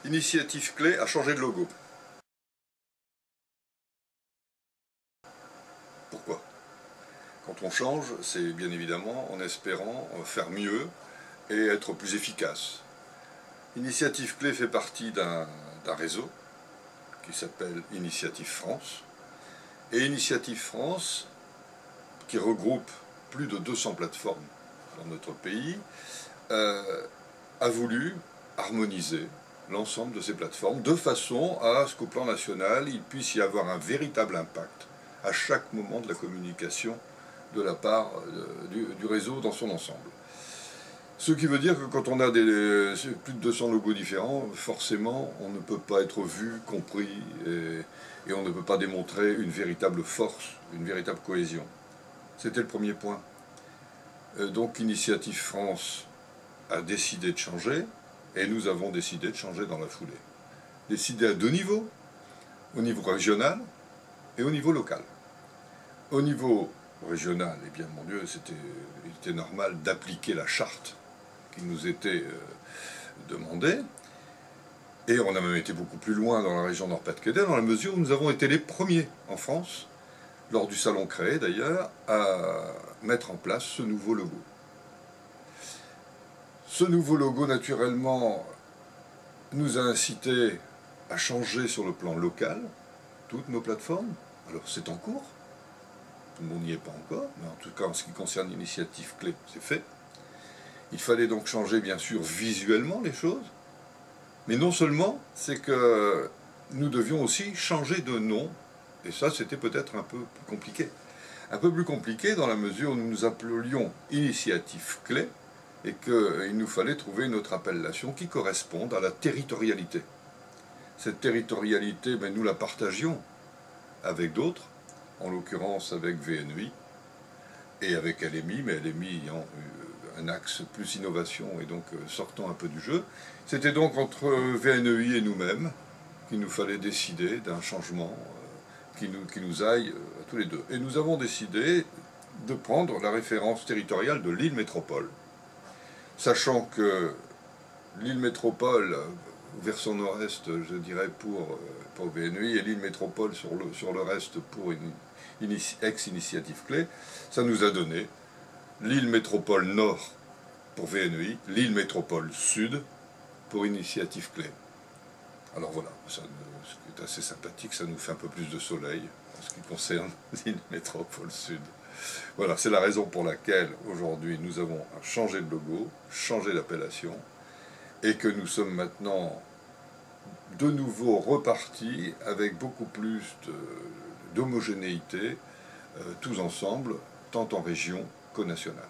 Initiative Clé a changé de logo. Pourquoi? Quand on change, c'est bien évidemment en espérant faire mieux et être plus efficace. Initiative Clé fait partie d'un réseau qui s'appelle Initiative France. Et Initiative France, qui regroupe plus de 200 plateformes dans notre pays, a voulu harmoniser l'ensemble de ces plateformes de façon à ce qu'au plan national, il puisse y avoir un véritable impact à chaque moment de la communication de la part du réseau dans son ensemble. Ce qui veut dire que quand on a plus de 200 logos différents, forcément on ne peut pas être vu, compris, et on ne peut pas démontrer une véritable force, une véritable cohésion. C'était le premier point. Donc Initiative France a décidé de changer, et nous avons décidé de changer dans la foulée. Décidé à deux niveaux, au niveau régional et au niveau local. Au niveau régional, eh bien mon Dieu, il était normal d'appliquer la charte qui nous était demandée, et on a même été beaucoup plus loin dans la région Nord-Pas-de-Calais, dans la mesure où nous avons été les premiers en France, lors du salon créé d'ailleurs, à mettre en place ce nouveau logo. Ce nouveau logo, naturellement, nous a incité à changer sur le plan local toutes nos plateformes. Alors c'est en cours, tout le monde n'y est pas encore, mais en tout cas en ce qui concerne l'Initiative Clé, c'est fait. Il fallait donc changer bien sûr visuellement les choses, mais non seulement, c'est que nous devions aussi changer de nom, et ça c'était peut-être un peu plus compliqué. Un peu plus compliqué dans la mesure où nous nous appelions Initiative Clé, et qu'il nous fallait trouver une autre appellation qui corresponde à la territorialité. Cette territorialité, ben, nous la partagions avec d'autres, en l'occurrence avec VNEI et avec LMI, mais LMI ayant un axe plus innovation et donc sortant un peu du jeu. C'était donc entre VNEI et nous-mêmes qu'il nous fallait décider d'un changement qui nous aille à tous les deux. Et nous avons décidé de prendre la référence territoriale de Lille Métropole, sachant que l'île Métropole, vers son nord-est, je dirais, pour VNEI, et l'île Métropole sur le reste pour une ex-initiative clé, ça nous a donné l'île Métropole Nord pour VNEI, l'île Métropole Sud pour initiative clé. Alors voilà, ce qui est assez sympathique, ça nous fait un peu plus de soleil en ce qui concerne l'île Métropole Sud. Voilà, c'est la raison pour laquelle aujourd'hui nous avons changé de logo, changé d'appellation, et que nous sommes maintenant de nouveau repartis avec beaucoup plus d'homogénéité, tous ensemble, tant en région qu'au national.